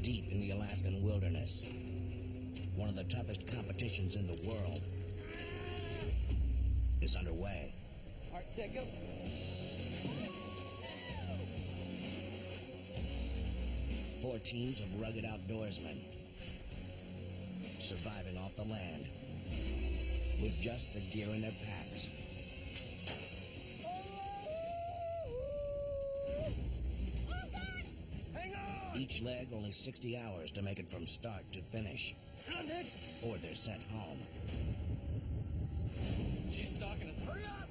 Deep in the Alaskan wilderness, one of the toughest competitions in the world is underway. All right, set, go. Four teams of rugged outdoorsmen surviving off the land with just the gear in their packs. Hang on! Each leg only 60 hours to make it from start to finish. Or they're sent home. She's stalking us. Hurry up!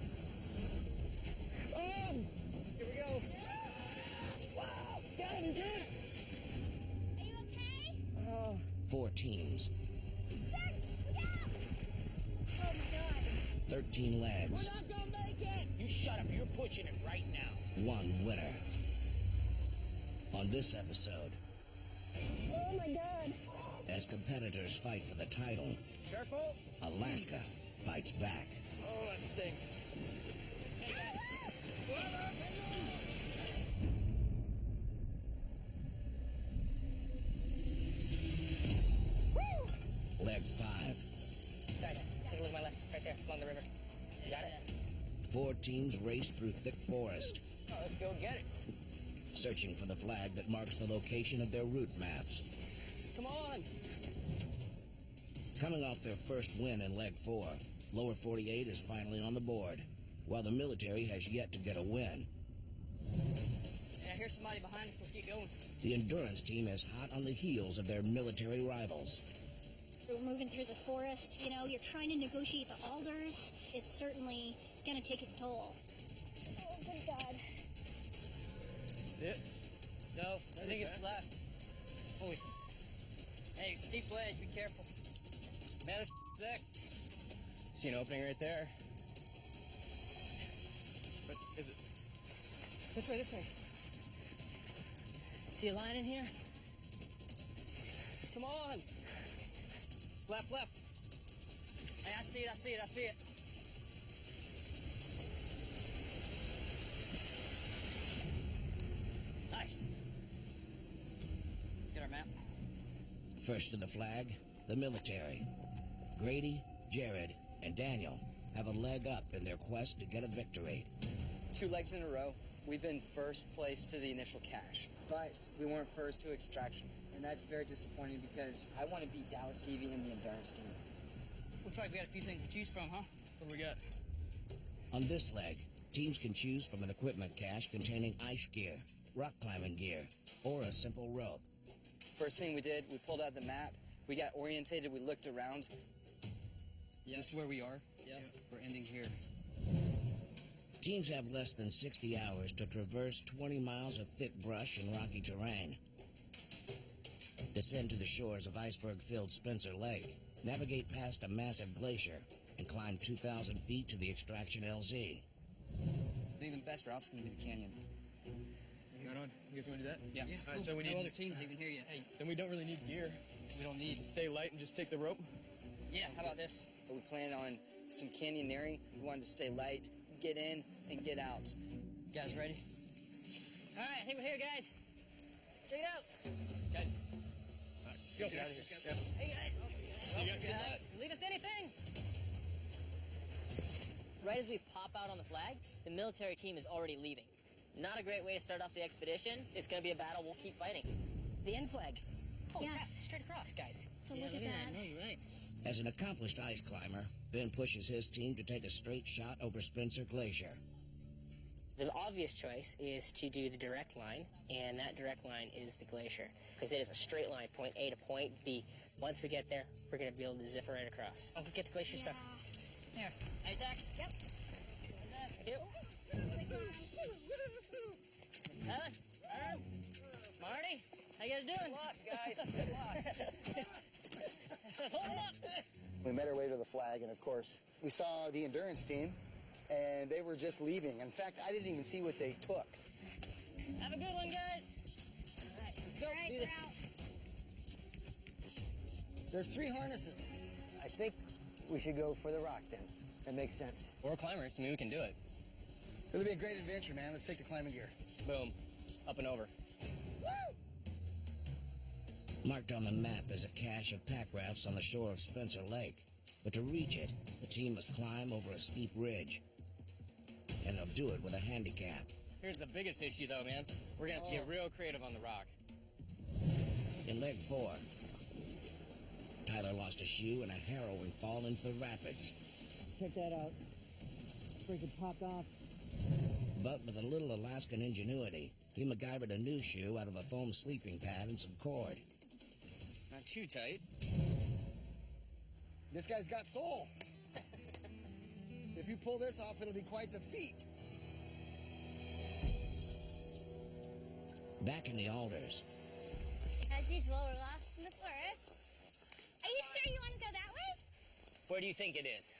Here we go. Wow! Got him, good! Are you okay? Oh. 4 teams. Sir, look out! Oh my God. 13 legs. We're not gonna make it! You shut up. You're pushing it right now. 1 winner. On this episode, Oh my God. as competitors fight for the title, Careful! Alaska fights back. Oh, that stinks. Leg 5. Right, take a look at my left. Right there, along the river. You got it? 4 teams race through thick forest, Oh, let's go get it. searching for the flag that marks the location of their route maps. Come on. Coming off their first win in Leg 4, Lower 48 is finally on the board, while the military has yet to get a win. Yeah, here's somebody behind us. Let's get going. The endurance team is hot on the heels of their military rivals. We're moving through this forest. You know, you're trying to negotiate the alders. It's certainly going to take its toll. Oh, good God. Is it? No, I think it's left. Holy. Hey, steep ledge. Be careful. Man, this thick. See an opening right there. But is it? This way, this way. See a line in here? Come on. Left, left. Hey, I see it, I see it, I see it. Nice. Get our map. First to the flag, the military. Grady, Jared, and Daniel have a leg up in their quest to get a victory. 2 legs in a row. We've been first place to the initial cache, but we weren't first to extraction. And that's very disappointing because I want to beat Dallas Seavey and the endurance team. Looks like we got a few things to choose from, huh? What do we got? On this leg, teams can choose from an equipment cache containing ice gear, rock climbing gear, or a simple rope. First thing we did, we pulled out the map. We got orientated. We looked around. Yep. This is where we are. Yep. We're ending here. Teams have less than 60 hours to traverse 20 miles of thick brush and rocky terrain. Descend to the shores of iceberg-filled Spencer Lake, navigate past a massive glacier, and climb 2,000 feet to the extraction LZ. I think the best route's going to be the canyon. Got on. You guys want to do that? Yeah. All right, so we need. No other teams even hear you. Hey, Then we don't really need gear. We don't need. Stay light and just take the rope. yeah, how about this? But we planned on some canyoneering. We wanted to stay light, get in, and get out. You guys ready? All right, I think we're here, guys. Check it out. Guys. All right, go. Get out of here. Yeah. Hey, guys. You got good luck. Lead us to anything. Right as we pop out on the flag, the military team is already leaving. Not a great way to start off the expedition. It's going to be a battle. We'll keep fighting. The end flag. Oh, Yes. crap. Straight across, guys. So look at that. No, you're right. As an accomplished ice climber, Ben pushes his team to take a straight shot over Spencer Glacier. The obvious choice is to do the direct line, and that direct line is the glacier, because it is a straight line, point A to point B. Once we get there, we're going to be able to zipper right across. Oh, get the glacier stuff. Here. Hey, Zach. Yep. Thank you. Tyler, Aaron, Marty, how you guys doing? Good luck, guys. Good luck. Hold up. We made our way to the flag, and of course, we saw the endurance team, and they were just leaving. In fact, I didn't even see what they took. Have a good one, guys. All right, let's go. All right, Do we're this. out. There's 3 harnesses. I think we should go for the rock then. That makes sense. We're climbers. I mean, we can do it. It'll be a great adventure, man. Let's take the climbing gear. Boom. Up and over. Marked on the map is a cache of pack rafts on the shore of Spencer Lake. But to reach it, the team must climb over a steep ridge. And they'll do it with a handicap. Here's the biggest issue, though, man. We're gonna have to get real creative on the rock. In leg 4, Tyler lost a shoe in a harrowing fall into the rapids. Check that out. Freaking popped off. But with a little Alaskan ingenuity, he MacGyvered a new shoe out of a foam sleeping pad and some cord. Not too tight. This guy's got soul. If you pull this off, it'll be quite the feat. Back in the alders, As usual, we're lost in the forest. Are you sure you want to go that way? Where do you think it is?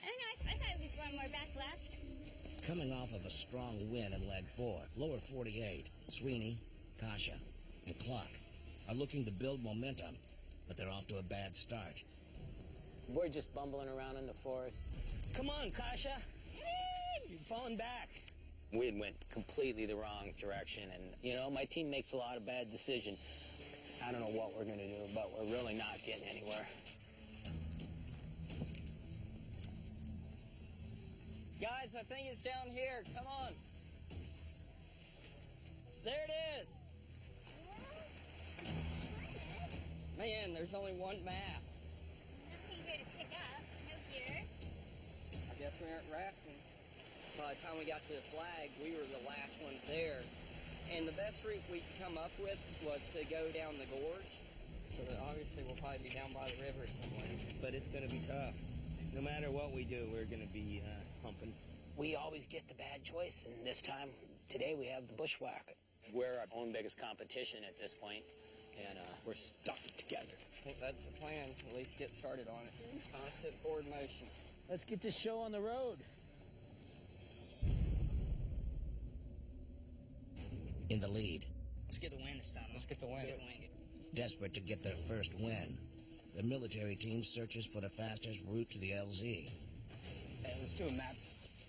I don't know. I thought it was one more back left. coming off of a strong win in leg 4, lower 48, Sweeney, Kasha, and Clark are looking to build momentum, but they're off to a bad start. We're just bumbling around in the forest. Come on, Kasha. You're falling back. We went completely the wrong direction, and, you know, my team makes a lot of bad decisions. I don't know what we're going to do, but we're really not getting anywhere. Guys, I think it's down here. Come on. There it is. Man, there's only one map. Nothing here to pick up. No gear. I guess we aren't rafting. By the time we got to the flag, we were the last ones there. And the best route we could come up with was to go down the gorge. So that obviously we'll probably be down by the river somewhere. But it's going to be tough. No matter what we do, we're going to be humping. We always get the bad choice, and this time, today, we have the bushwhack. We're our own biggest competition at this point, and we're stuck together. I think that's the plan. At least get started on it. Constant forward motion. Let's get this show on the road. In the lead, Let's get the win this time. Let's get the win. desperate to get their first win, the military team searches for the fastest route to the LZ. Hey, let's do a map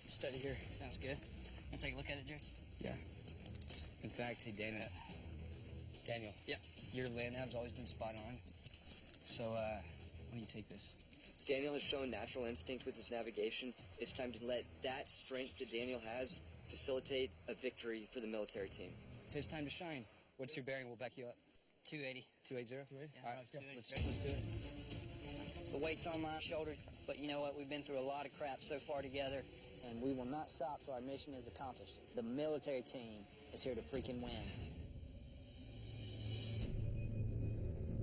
study here. Sounds good. Want to take a look at it, Jerry? Yeah. In fact, hey, Daniel. Yeah. Your land nav's always been spot on. So, why don't you take this? Daniel has shown natural instinct with his navigation. It's time to let that strength that Daniel has facilitate a victory for the military team. It's his time to shine. What's your bearing? We'll back you up. 280. 280? Yeah, All right, let's go. 280. Let's do it. The weight's on my shoulders, but you know what? We've been through a lot of crap so far together, and we will not stop till our mission is accomplished. The military team is here to freaking win.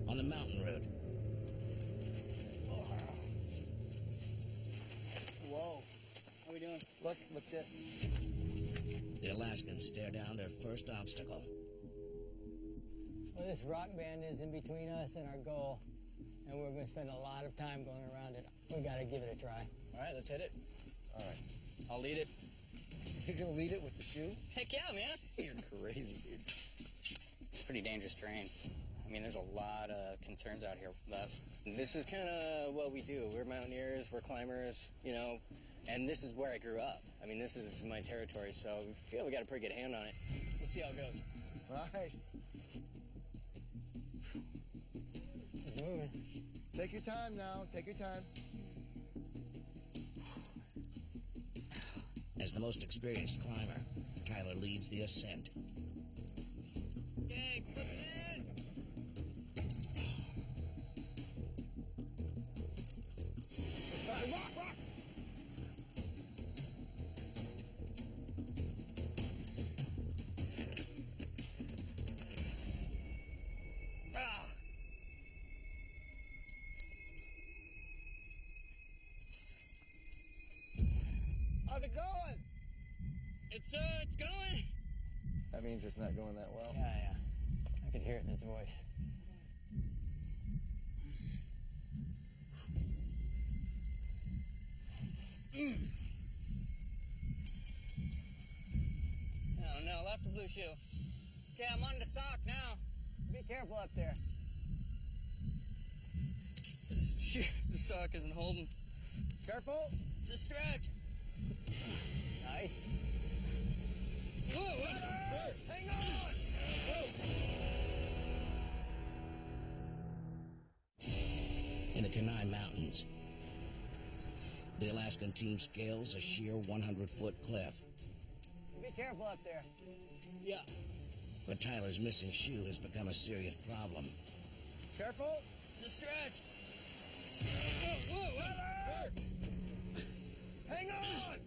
On the mountain route, Whoa. How we doing? Look this. the Alaskans stare down their first obstacle. Well, this rock band is in between us and our goal, and we're going to spend a lot of time going around it. We got to give it a try. All right, let's hit it. All right. I'll lead it. You're going to lead it with the shoe? Heck yeah, man. You're crazy, dude. It's pretty dangerous terrain. I mean, there's a lot of concerns out here, but this is kind of what we do. We're mountaineers, we're climbers, you know, and this is where I grew up. I mean, this is my territory, so we feel we got a pretty good hand on it. We'll see how it goes. All right. It's moving. Take your time now. Take your time. As the most experienced climber, Tyler leads the ascent. Okay, flip it in. Rock! Ah. How's it going? It's going. That means it's not going that well. Yeah. I could hear it in his voice. Oh no, lost the blue shoe. Okay, I'm on the sock now. Be careful up there. The sock isn't holding. Careful. It's a stretch. Nice. Whoa, hang on! Whoa. in the Kenai Mountains. The Alaskan team scales a sheer 100-foot cliff. Be careful up there. Yeah. But Tyler's missing shoe has become a serious problem. Careful. It's a stretch. Whoa, whoa, whoa. Hang on.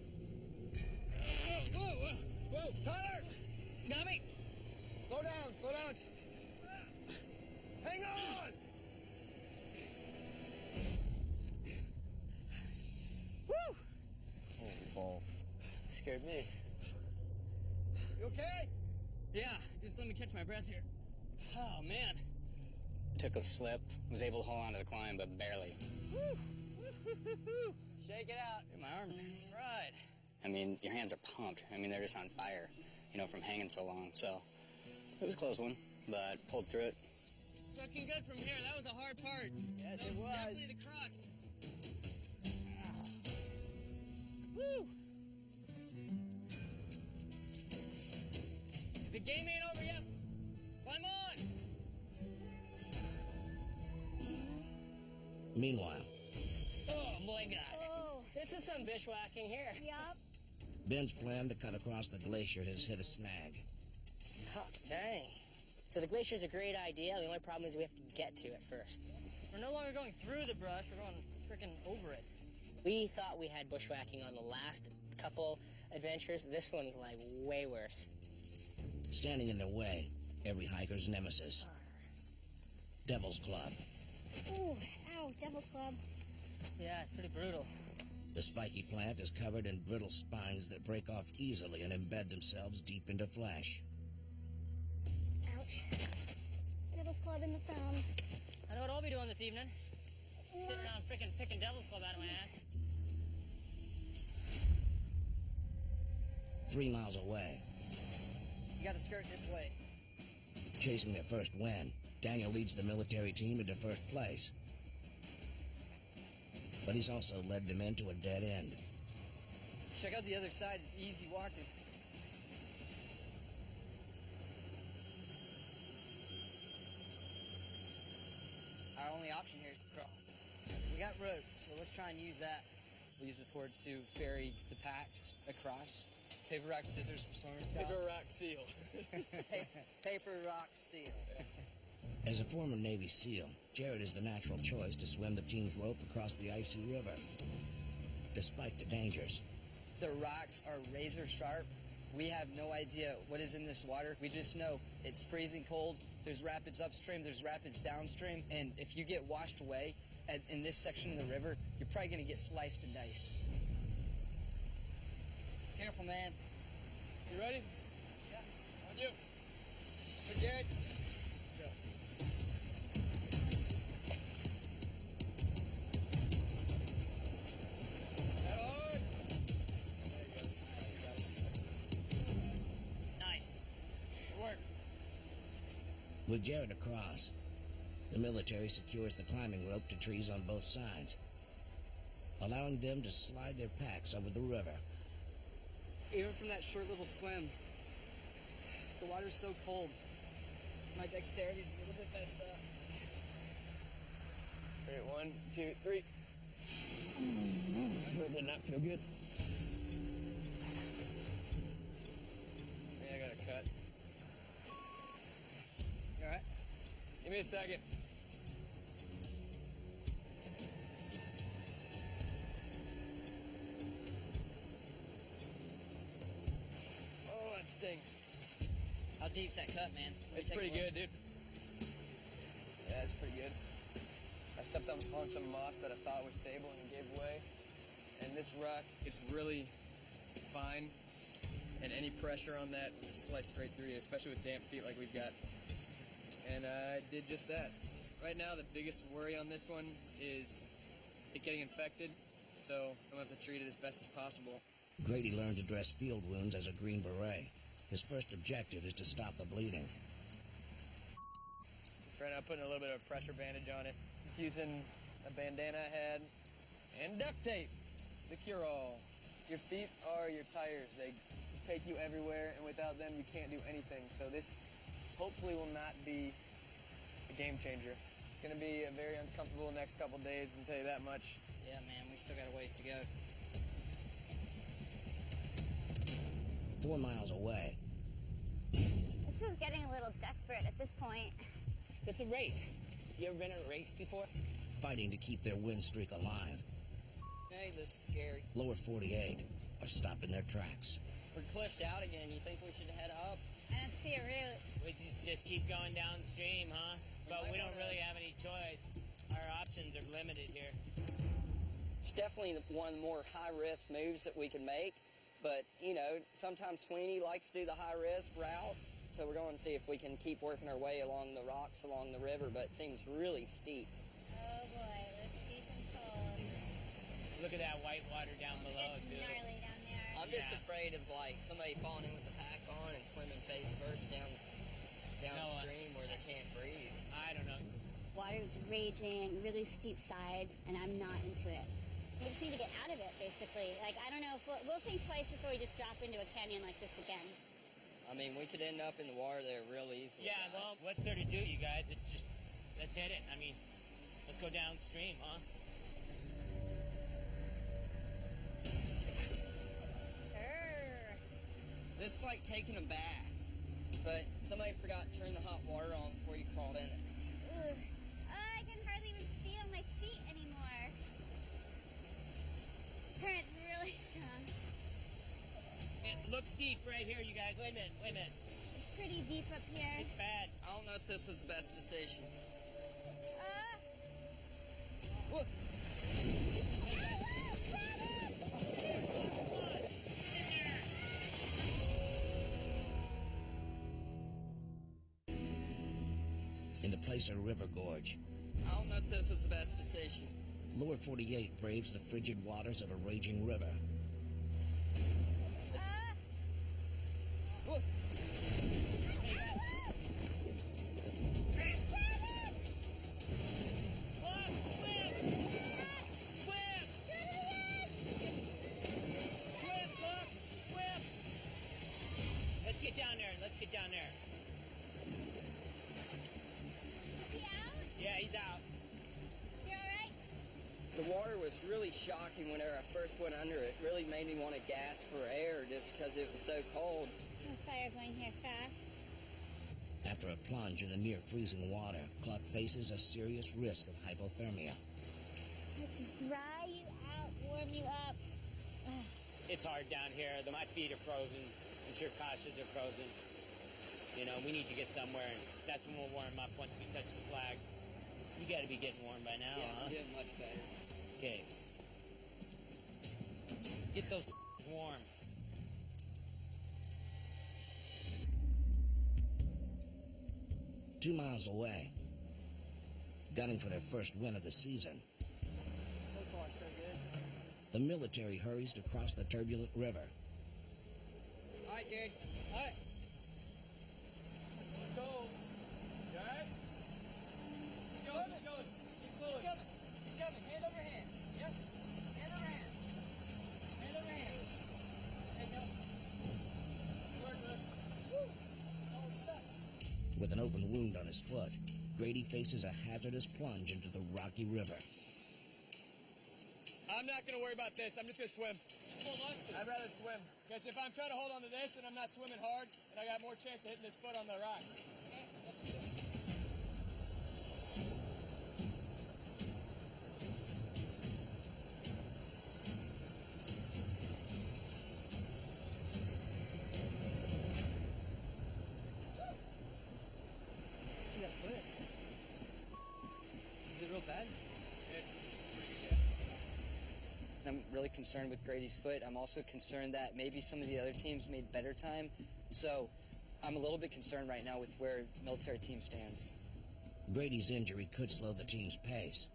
Whoa, whoa, whoa. Tyler. Got me. Slow down, slow down. Hang on. Woo. Holy balls. Scared me. You okay? Yeah, just let me catch my breath here. Oh, man. Took a slip, was able to hold on to the climb, but barely. Shake it out. My arms fried. I mean, your hands are pumped. I mean, they're just on fire, you know, from hanging so long. So it was a close one, but pulled through it. It's looking good from here. That was the hard part. Yes, that it was. Definitely the crux. Woo! The game ain't over yet. Climb on! Meanwhile, Oh, my God. Oh, This is some bushwhacking here. yup. Ben's plan to cut across the glacier has hit a snag. Oh, dang. So the glacier's a great idea. The only problem is we have to get to it first. We're no longer going through the brush. We're going freaking over it. We thought we had bushwhacking on the last couple adventures. This one's like way worse. Standing in their way, every hiker's nemesis. Devil's Club. Ooh, ow, Devil's Club. Yeah, it's pretty brutal. The spiky plant is covered in brittle spines that break off easily and embed themselves deep into flesh. Ouch. Devil's Club in the thumb. I know what I'll be doing this evening. Sitting around freaking picking Devil's Club out of my ass. 3 miles away, You gotta skirt this way. chasing their first win, Daniel leads the military team into first place. But he's also led them into a dead end. Check out the other side. It's easy walking. Our only option here is to cross. We got rope, so let's try and use that. We'll use the cord to ferry the packs across. Paper, rock, scissors for Stormer Scott. Paper, rock, seal. Paper, rock, seal. As a former Navy SEAL, Jared is the natural choice to swim the team's rope across the icy river, despite the dangers. The rocks are razor sharp. We have no idea what is in this water. We just know it's freezing cold. There's rapids upstream, there's rapids downstream, and if you get washed away in this section of the river, you're probably going to get sliced and diced. Careful, man. You ready? Yeah. On you. Hey, Jared. Go. Head hard. Nice. Good work. With Jared across, the military secures the climbing rope to trees on both sides, allowing them to slide their packs over the river. Even from that short little swim, the water's so cold. My dexterity's a little bit messed up. All right, 1, 2, 3. That did not feel good. Yeah, I got a cut. You alright? Give me a second. Oh, that stings. How deep's that cut, man? Let me It's take a pretty look. good, dude. Yeah, it's pretty good. I stepped on some moss that I thought was stable and it gave way. And this rock is really fine, and any pressure on that will just slice straight through you, especially with damp feet like we've got. And I did just that. Right now, the biggest worry on this one is it getting infected, so I'm going to have to treat it as best as possible. Grady learned to dress field wounds as a Green Beret. His first objective is to stop the bleeding. Just right now, putting a little bit of a pressure bandage on it. Just using a bandana I had and duct tape, the cure-all. Your feet are your tires. They take you everywhere, and without them, you can't do anything. So this hopefully will not be a game changer. going to be a very uncomfortable next couple days, I'll tell you that much. Yeah, man, we still got a ways to go. 4 miles away, This is getting a little desperate at this point. It's a race. You ever been in a race before? fighting to keep their win streak alive. Hey, this is scary. Lower 48 are stopped in their tracks. We're cliffed out again. You think we should head up? I don't see a route. We just keep going downstream, huh? But we don't really have any choice. Our options are limited here. It's definitely one of the more high-risk moves that we can make. But, you know, sometimes Sweeney likes to do the high-risk route. So we're going to see if we can keep working our way along the rocks along the river, but it seems really steep. Oh boy, looks deep and cold. Look at that white water down below, It's too. gnarly down there. I'm just afraid of, like, somebody falling in with the pack on and swimming face first downstream where they can't breathe. I don't know. Water's raging, really steep sides, and I'm not into it. We just need to get out of it, basically. Like, I don't know if we'll think twice before we just drop into a canyon like this again. I mean, we could end up in the water there real easily. Yeah, well, what's there to do, you guys? It's just, let's hit it. I mean, let's go downstream, huh? This is like taking a bath, but somebody forgot to turn the hot water on before you crawled in it. Ugh. I can hardly even feel my feet anymore. Current's really strong. It looks deep right here, you guys. Wait a minute, wait a minute. It's pretty deep up here. It's bad. I don't know if this was the best decision. Look. In the Placer River Gorge, I don't know if this was the best decision. Lower 48 braves the frigid waters of a raging river. Look. Let's get down there. Let's get down there. Is he out? Yeah, he's out. You alright? The water was really shocking whenever I first went under it. It really made me want to gasp for air just because it was so cold. The fire's going here fast. After a plunge in the near freezing water, Cluck faces a serious risk of hypothermia. Let's just dry you out, warm you up. It's hard down here. My feet are frozen. I'm sure Kasha's are frozen. You know, we need to get somewhere, and that's when we'll warm up once we touch the flag. You got to be getting warm by now, Yeah, huh? I'm doing much better. Okay. Get those warm. Two miles away, gunning for their first win of the season, So far, so good. the military hurries to cross the turbulent river. All right, dude. All right. Let's go. You all right? Keep going, keep going. Keep going. Keep coming. Keep coming. Hand over hand. Yep. Hand over hand. Hand over hand. Hey, go. Work, man. Woo. Oh, stuck. With an open wound on his foot, Grady faces a hazardous plunge into the rocky river. I'm not going to worry about this. I'm just going to swim. Just hold on to it. I'd rather swim. Because if I'm trying to hold on to this and I'm not swimming hard, then I got more chance of hitting this foot on the rock. See that foot? Is it real bad? It's I'm really concerned with Grady's foot. I'm also concerned that maybe some of the other teams made better time. So I'm a little bit concerned right now with where military team stands. Grady's injury could slow the team's pace,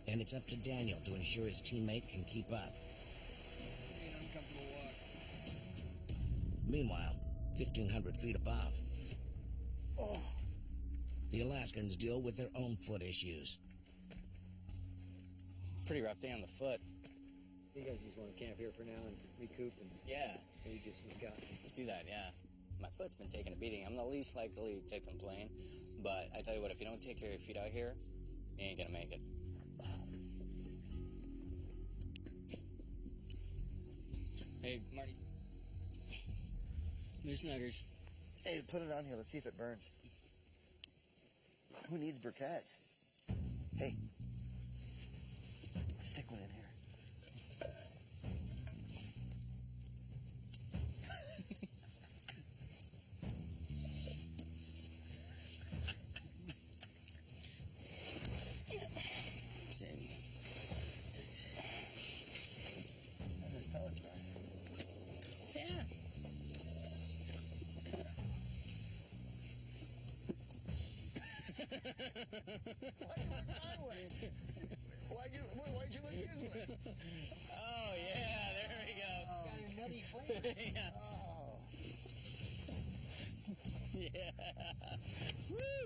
and it's up to Daniel to ensure his teammate can keep up. an uncomfortable walk. Meanwhile, 1,500 feet above, the Alaskans deal with their own foot issues. Pretty rough day on the foot. You guys just want to camp here for now and recoup and Yeah, you just got. let's do that, yeah. My foot's been taking a beating. I'm the least likely to complain, but I tell you what, if you don't take care of your feet out here, you ain't gonna make it. Hey, Marty. New snuggers. Hey, put it on here. Let's see if it burns. Who needs briquettes? Hey, let's stick one in here. Yeah. Why'd you look his way? Oh, yeah, there we go. Got a nutty flavor. Yeah. Oh. Yeah. Woo!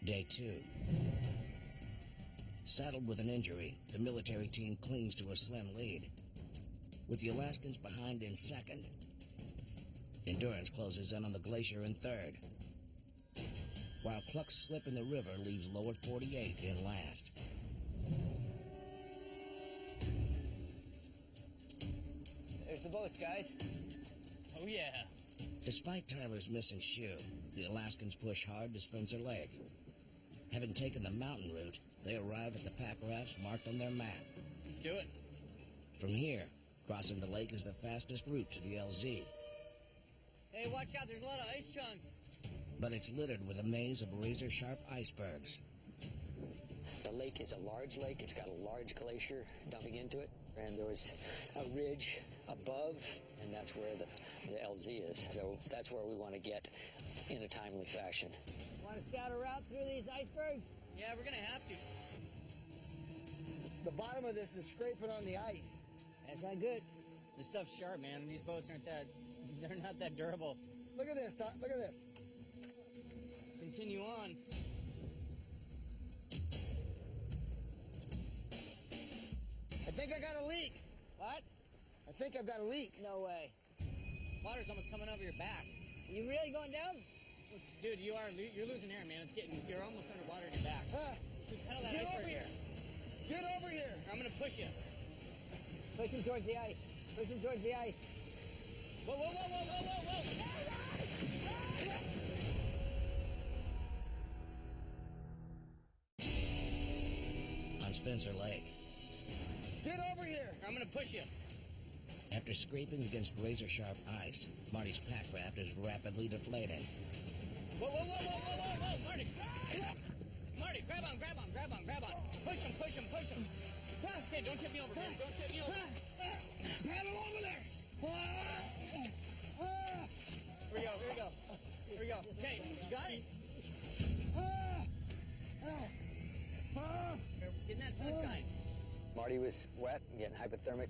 Day 2. Saddled with an injury, the military team clings to a slim lead, with the Alaskans behind in second. Endurance closes in on the glacier in third, while Cluck's slip in the river leaves lower 48 in last. There's the boats, guys. Oh, yeah. Despite Tyler's missing shoe, the Alaskans push hard to Spencer Lake. Having taken the mountain route, they arrive at the pack rafts marked on their map. Let's do it. From here, crossing the lake is the fastest route to the LZ, Hey, watch out. There's a lot of ice chunks. but it's littered with a maze of razor-sharp icebergs. The lake is a large lake. It's got a large glacier dumping into it. And there was a ridge above, and that's where the LZ is. So that's where we want to get in a timely fashion. Want to scout a route through these icebergs? Yeah, we're going to have to. The bottom of this is scraping on the ice. That's not good. This stuff's sharp, man. These boats they're not that durable. Look at this, Doc. Look at this. Continue on. I think I got a leak. What? I think I've got a leak. No way. Water's almost coming over your back. You really going down? Dude, you're losing air, man. You're almost underwater in your back. Dude, pedal that Get iceberg. over here. Get over here. I'm gonna push you. Push him towards the ice. Push him towards the ice. Whoa, whoa, whoa, whoa, whoa, whoa, whoa! On Spencer Lake, Get over here. I'm gonna push you. after scraping against razor-sharp ice, Marty's pack raft is rapidly deflating. Whoa, whoa, whoa, whoa, whoa, whoa, whoa, Marty! Marty, grab on, grab on, grab on, grab on. Push him, push him, push him. Okay, don't tip me over, man. Don't tip me over. Paddle over there. Here we go, here we go. Here we go. Okay, you got it? Get in that sunshine. Marty was wet, getting hypothermic.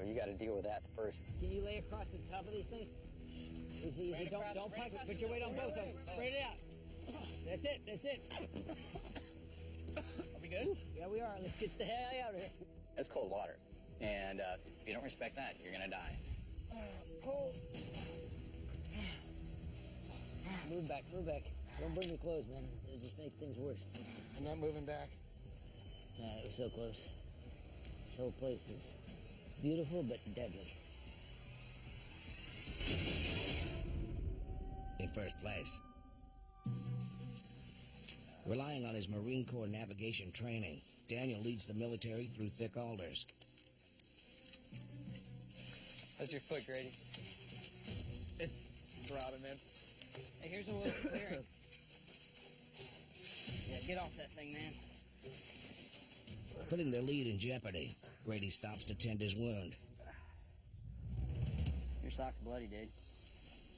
You got to deal with that first. Can you lay across the top of these things? Easy, easy. Don't punch. Put your weight on both of them. Spread it out. That's it. That's it. Are we good? Yeah, we are. Let's get the hell out of here. It's cold water. And if you don't respect that, you're going to die. Cold. Move back. Move back. Don't bring me close, man. It'll just make things worse. I'm not moving back. It was so close. This whole place is beautiful but deadly. In first place, relying on his Marine Corps navigation training, Daniel leads the military through thick alders. How's your foot, Grady? It's throbbing, man. Hey, here's a little clearing. Yeah, get off that thing, man. Putting their lead in jeopardy, Grady stops to tend his wound. Your sock's bloody, dude.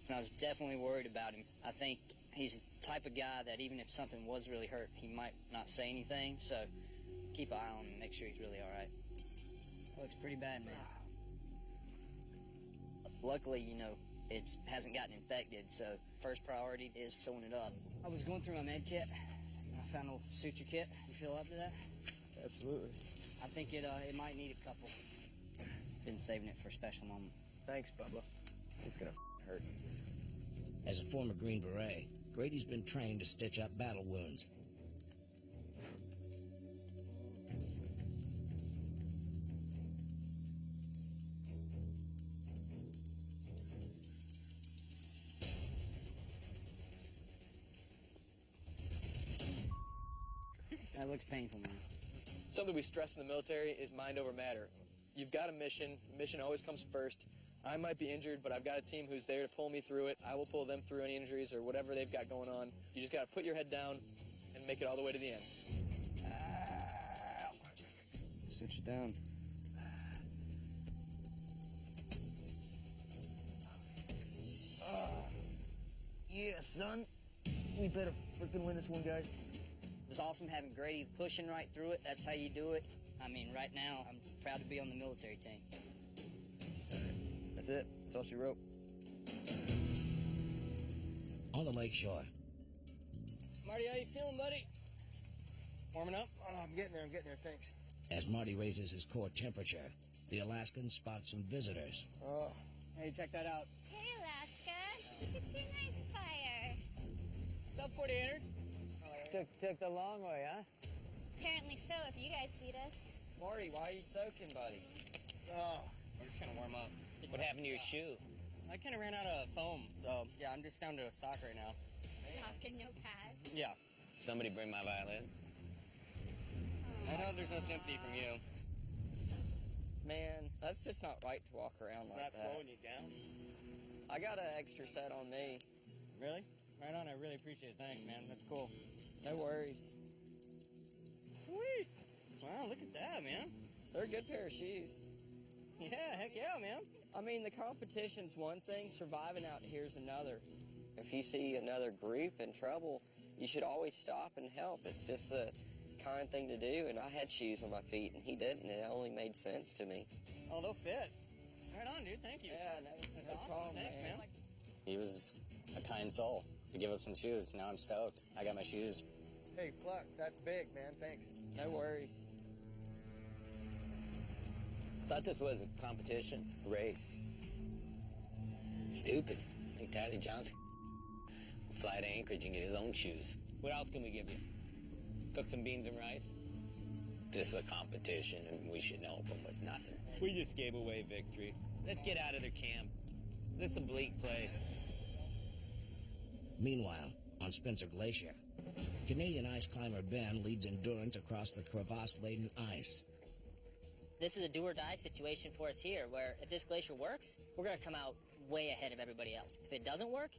And I was definitely worried about him. I think he's the type of guy that even if something was really hurt, he might not say anything. So keep an eye on him and make sure he's really all right. Looks pretty bad, man. Luckily, it hasn't gotten infected, so first priority is sewing it up. I was going through my med kit, and I found a little suture kit. You feel up to that? Absolutely. I think it might need a couple. Been saving it for a special moment. Thanks, Bubba. It's gonna hurt. As a former Green Beret, Grady's been trained to stitch up battle wounds. That looks painful, man. Something we stress in the military is mind over matter. You've got a mission. Mission always comes first. I might be injured, but I've got a team who's there to pull me through it. I will pull them through any injuries or whatever they've got going on. You just got to put your head down and make it all the way to the end. Sit you down. Yeah, son. We better freaking win this one, guys. It was awesome having Grady pushing right through it. That's how you do it. I mean, right now, I'm proud to be on the military team. That's it. That's all she wrote. On the lakeshore, Marty, how you feeling, buddy? Warming up? Oh, I'm getting there, thanks. as Marty raises his core temperature, the Alaskan spots some visitors. Oh. Hey, check that out. Hey, Alaska. Look at your nice fire. What's up, 48ers? Took the long way, huh? Apparently so, if you guys feed us. Marty, why are you soaking, buddy? Oh, I'm just trying to warm up. What happened to your shoe? I kind of ran out of foam, so yeah, I'm just down to a sock right now. Sock and no pad. Yeah. Somebody bring my violin. I know there's no sympathy from you. Man, that's just not right to walk around like Not that. slowing you down. I got an extra set on me. Really? Right on, I really appreciate it. Thanks, man. That's cool. No worries. Sweet. Wow, look at that, man. They're a good pair of shoes. Yeah, heck yeah, man. I mean, the competition's one thing, surviving out here's another. If you see another group in trouble, you should always stop and help. It's just a kind thing to do, and I had shoes on my feet, and he didn't. It only made sense to me. Oh, they'll fit. Right on, dude. Thank you. Yeah, no awesome. problem, Thanks, man. He was a kind soul to give up some shoes. Now I'm stoked. I got my shoes. Hey, Pluck, that's big, man. Thanks. No worries. Thought this was a competition, a race. Stupid. Like Tyler Johnson. Fly to Anchorage and get his own shoes. What else can we give you? Cook some beans and rice? This is a competition, and we shouldn't help them with nothing. We just gave away victory. Let's get out of their camp. This is a bleak place. Meanwhile, on Spencer Glacier, Canadian ice climber Ben leads endurance across the crevasse-laden ice. This is a do-or-die situation for us here, where if this glacier works, we're going to come out way ahead of everybody else. If it doesn't work,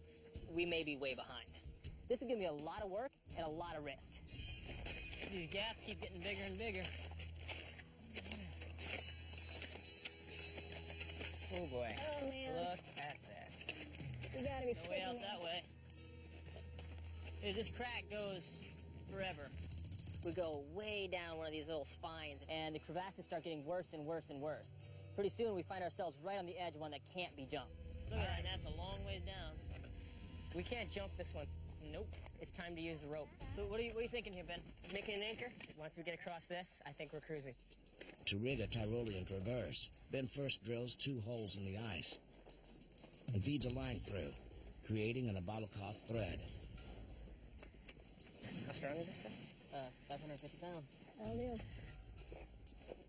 we may be way behind. This is going to be a lot of work and a lot of risk. These gaps keep getting bigger and bigger. Oh boy. Oh, man. Look at this. You gotta be No way out freaking that way. Dude, this crack goes forever. We go way down one of these little spines, and the crevasses start getting worse and worse and worse. Pretty soon, we find ourselves right on the edge of one that can't be jumped. Look at that, and that's a long ways down. We can't jump this one. Nope. It's time to use the rope. So what are you thinking here, Ben? Making an anchor? Once we get across this, I think we're cruising. To rig a Tyrolean traverse, Ben first drills 2 holes in the ice and feeds a line through, creating an Abalakov thread. How strong is this thing? 550 pounds. That'll do.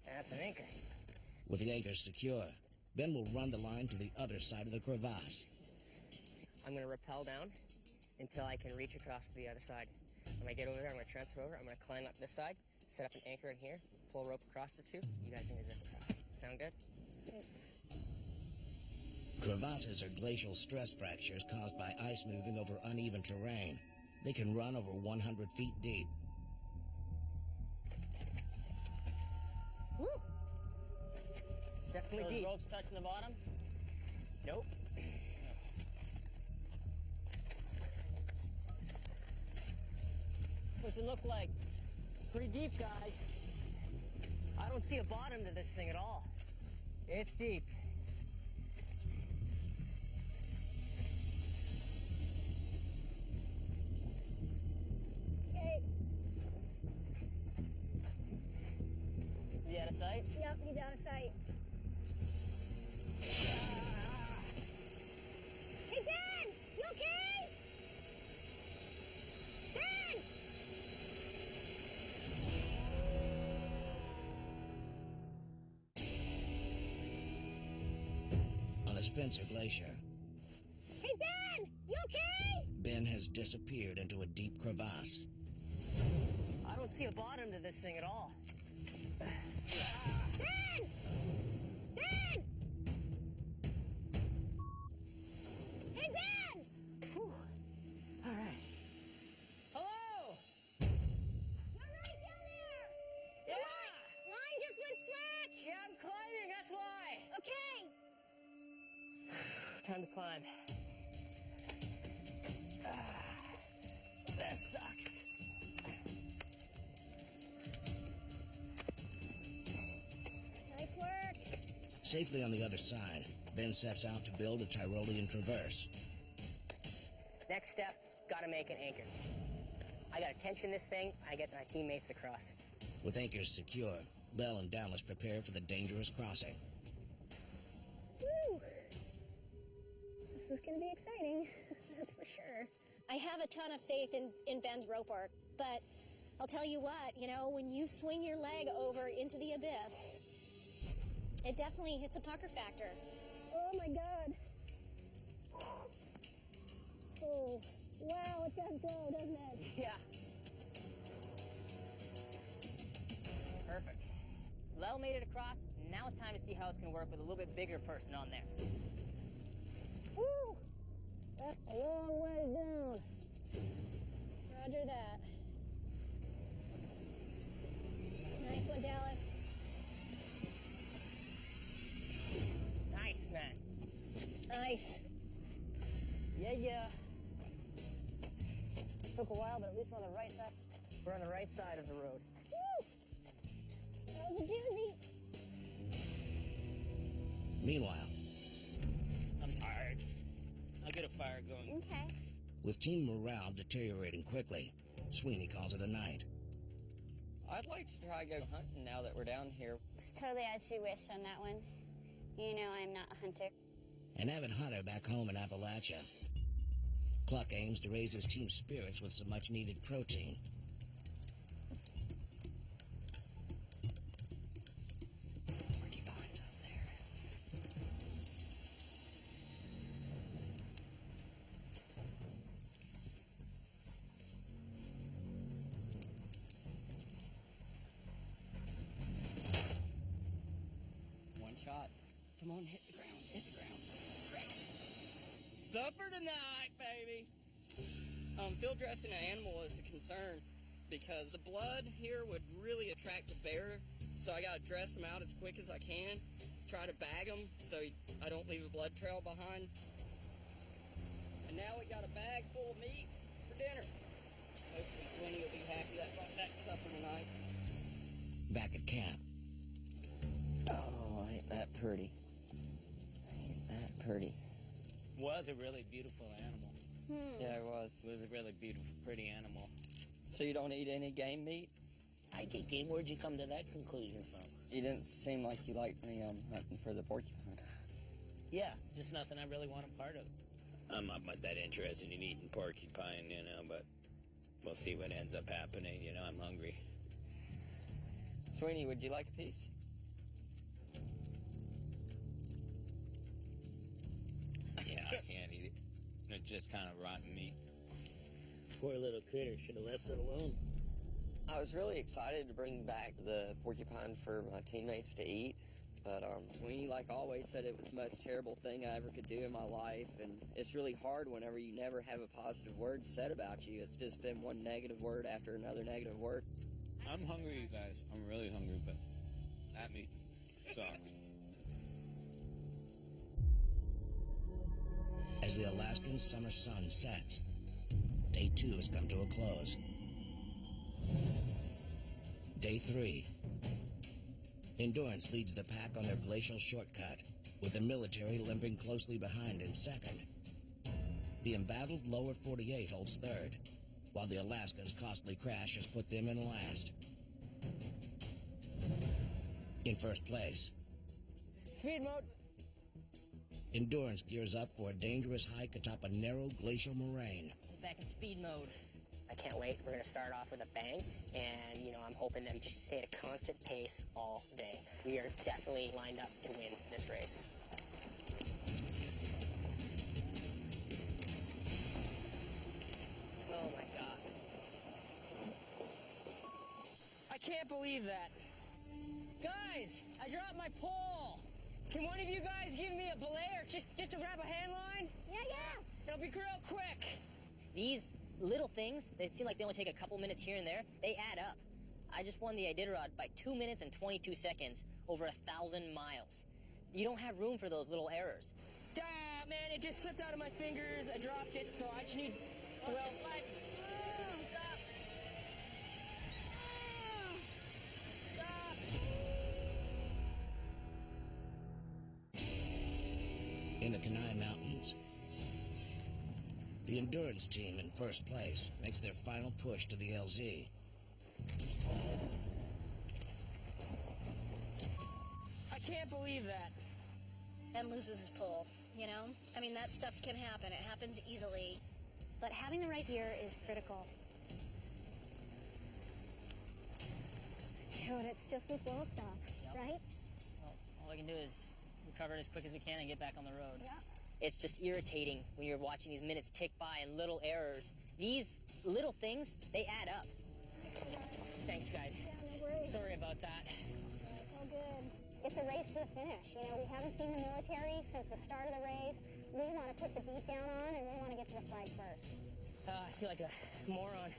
That's an anchor. With the anchor secure, Ben will run the line to the other side of the crevasse. I'm going to rappel down until I can reach across to the other side. When I get over there, I'm going to transfer over. I'm going to climb up this side, set up an anchor in here, pull a rope across the two. You guys bring the zip across. Sound good? Crevasses are glacial stress fractures caused by ice moving over uneven terrain. They can run over 100 feet deep. Woo! It's definitely deep. Ropes touching the bottom? Nope. What's it look like? Pretty deep, guys. I don't see a bottom to this thing at all. It's deep. Okay. Is he out of sight? Yep, he's out of sight. on the Spencer Glacier. Hey, Ben! You okay? Ben has disappeared into a deep crevasse. I don't see a bottom to this thing at all. Ben! Ben! Hey, Ben! Whew. All right. Hello! You're right down there! Yeah! The line just went slack! Yeah, I'm climbing, that's why! Okay! Time to climb. That sucks. Nice work! Safely on the other side, Ben sets out to build a Tyrolean traverse. Next step, gotta make an anchor. I gotta tension this thing, I get my teammates across. With anchors secure, Bell and Dallas prepare for the dangerous crossing. Woo! This is gonna be exciting, that's for sure. I have a ton of faith in Ben's rope work, but I'll tell you what, you know, when you swing your leg over into the abyss, it definitely hits a pucker factor. Oh my God. Oh, wow, it does go, doesn't it? Yeah. Perfect. Lel made it across. Now it's time to see how it's gonna work with a little bit bigger person on there. Woo! That's a long ways down. Roger that. Nice one, Dallas. Nice, man. Nice. Yeah. Took a while, but at least we're on the right side. We're on the right side of the road. Woo! That was a doozy. Meanwhile, I'm tired. I'll get a fire going. Okay. with team morale deteriorating quickly, Sweeney calls it a night. I'd like to try to go hunting now that we're down here. It's totally as you wish on that one. You know I'm not a hunter. An avid hunter back home in Appalachia, Cluck aims to raise his team's spirits with some much-needed protein. Porcupines up there. One shot. Come on, hit the ground, hit the ground. Supper tonight, baby. Field dressing an animal is a concern because the blood here would really attract a bear, so I gotta dress them out as quick as I can, try to bag them so I don't leave a blood trail behind. And now we got a bag full of meat for dinner. Hopefully Sweeney will be happy that brought that supper tonight. Back at camp, Oh, ain't that pretty. Ain't that pretty. Was a really beautiful animal. Yeah, it was. It was a really beautiful, pretty animal. So you don't eat any game meat? I get game. Where'd you come to that conclusion from? You didn't seem like you liked me hunting for the porcupine. Yeah, just nothing I really want a part of. I'm not that interested in eating porcupine, but we'll see what ends up happening. I'm hungry. Sweeney, would you like a piece? Yeah, I can't eat it. It's just kind of rotten meat. Poor little critter should have left it alone. I was really excited to bring back the porcupine for my teammates to eat, but Sweeney, like always, said it was the most terrible thing I ever could do in my life, and it's really hard whenever you never have a positive word said about you. It's just been one negative word after another negative word. I'm hungry, you guys. I'm really hungry, but that meat sucks. as the Alaskan summer sun sets, Day 2 has come to a close. Day 3. Endurance leads the pack on their glacial shortcut, with the military limping closely behind in second. The embattled lower 48 holds third, while the Alaskan's costly crash has put them in last. In first place, Speed mode. Endurance gears up for a dangerous hike atop a narrow glacial moraine. Back in speed mode. I can't wait. We're going to start off with a bang, and, I'm hoping that we just stay at a constant pace all day. We are definitely lined up to win this race. can't believe that. Guys, I dropped my pole. Can one of you guys give me a belay or just to grab a hand line? Yeah. It'll be real quick. These little things, they seem like they only take a couple minutes here and there, they add up. I just won the Iditarod by 2 minutes and 22 seconds over 1,000 miles. You don't have room for those little errors. Man, it just slipped out of my fingers. I dropped it, so I just need... Well, In the Kenai Mountains, the endurance team in first place makes their final push to the LZ. I can't believe that. Ben loses his pole, you know? I mean, that stuff can happen. It happens easily. But having the right gear is critical. Dude, it's just this little stuff, right? Well, all we can do is recover it as quick as we can and get back on the road. Yeah. It's just irritating when you're watching these minutes tick by and little errors. These little things, they add up. Thanks, guys. Yeah, no worries. Sorry about that. It's all good. It's a race to the finish. You know, we haven't seen the military since the start of the race. We want to put the beat down on, and we want to get to the flag first. I feel like a moron.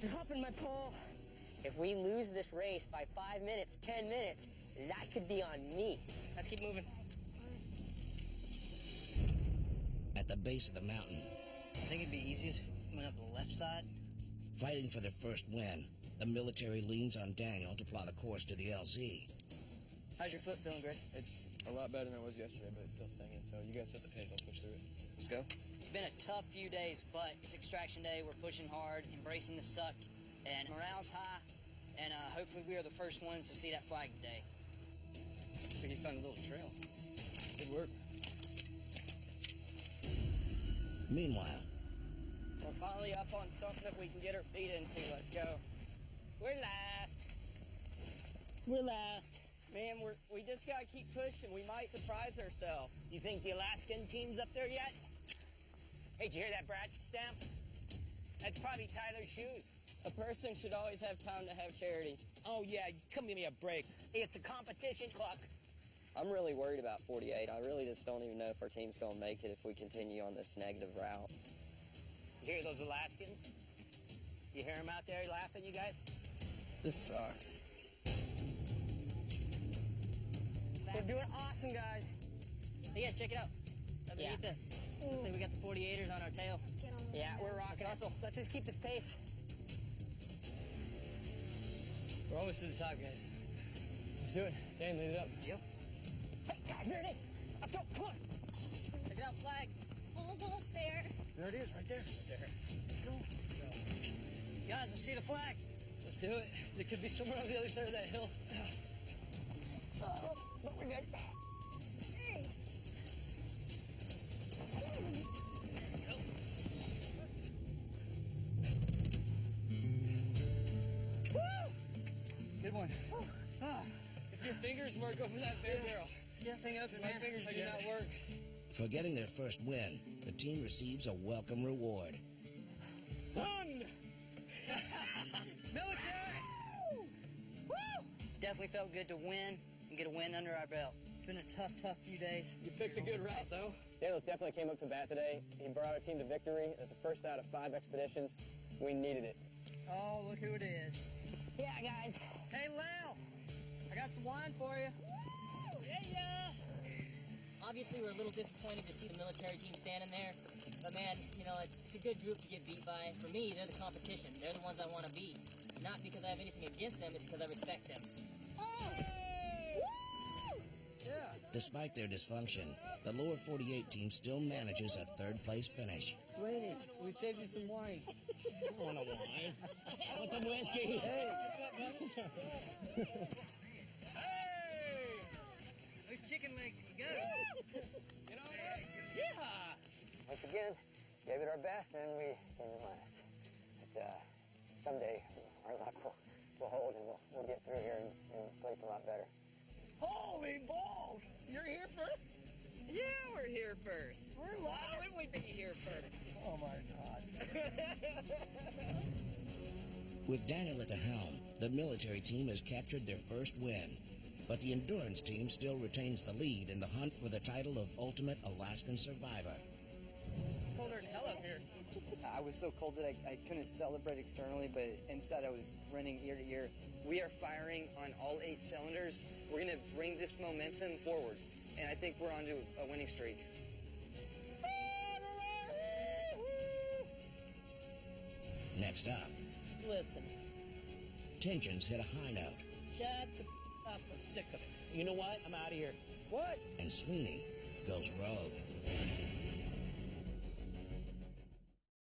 Dropping my pole. If we lose this race by 5 minutes, 10 minutes, that could be on me. Let's keep moving. At the base of the mountain, I think it'd be easiest if we went up the left side. fighting for their first win, the military leans on Daniel to plot a course to the LZ. How's your foot feeling, Greg? It's a lot better than it was yesterday, but it's still stinging. So you guys set the pace. I'll push through it. Let's go. It's been a tough few days, but it's extraction day. We're pushing hard, embracing the suck, and morale's high. And hopefully we are the first ones to see that flag today. Looks like you found a little trail. Good work. Meanwhile, We're finally up on something that we can get our feet into. Let's go. We're last. We're last. Man, we just gotta keep pushing. We might surprise ourselves. You think the Alaskan team's up there yet? Hey, did you hear that bracket stamp? That's probably Tyler's shoes. A person should always have time to have charity. Oh, yeah, come give me a break. It's a competition clock. I'm really worried about 48. I really just don't even know if our team's gonna make it if we continue on this negative route. You hear those Alaskans? You hear them out there laughing, you guys? This sucks. We're doing awesome, guys. Hey, yeah, check it out. Underneath us. Looks like we got the 48ers on our tail. Yeah, we're rocking. Let's just keep this pace. We're almost to the top, guys. Let's do it. Dan, lead it up. Yep. Hey, guys, there it is. Let's go, come on. Check it out, flag. Almost there. There it is, right there. Guys, I see the flag. Let's do it. It could be somewhere on the other side of that hill. But we're good. Hey. Woo! Good one. If your fingers work over that bear barrel. Get that thing open, My fingers do not work. for getting their first win, the team receives a welcome reward. Son! Military! Woo! Definitely felt good to win and get a win under our belt. It's been a tough few days. You picked a good route, though. Daniel definitely came up to bat today. He brought our team to victory as the first out of 5 expeditions. We needed it. Oh, look who it is. Yeah, guys. Hey, Lil, I got some wine for you. Yeah. Obviously, we're a little disappointed to see the military team standing there. But, man, you know, it's a good group to get beat by. For me, they're the competition. They're the ones I want to beat. Not because I have anything against them, it's because I respect them. Despite their dysfunction, the lower 48 team still manages a third-place finish. Sweetie, we saved you some wine. I don't want a wine. I want some whiskey. Hey! Hey! Those chicken legs can go. You know what? Yeah! Once again, gave it our best and we came in last. But someday our luck will hold and we'll get through here and place a lot better. Holy balls! You're here first? Yeah, we're here first. We're Why last. wouldn't we be here first? Oh, my God. With Daniel at the helm, The military team has captured their first win, but the endurance team still retains the lead in the hunt for the title of Ultimate Alaskan Survivor. It's colder than hell up here. I was so cold that I couldn't celebrate externally, but inside I was running ear to ear. We are firing on all 8 cylinders. We're going to bring this momentum forward, and I think we're on to a winning streak. Next up, Listen, tensions hit a high note, shut the up. I'm sick of it. You know what? I'm out of here. What? and Sweeney goes rogue.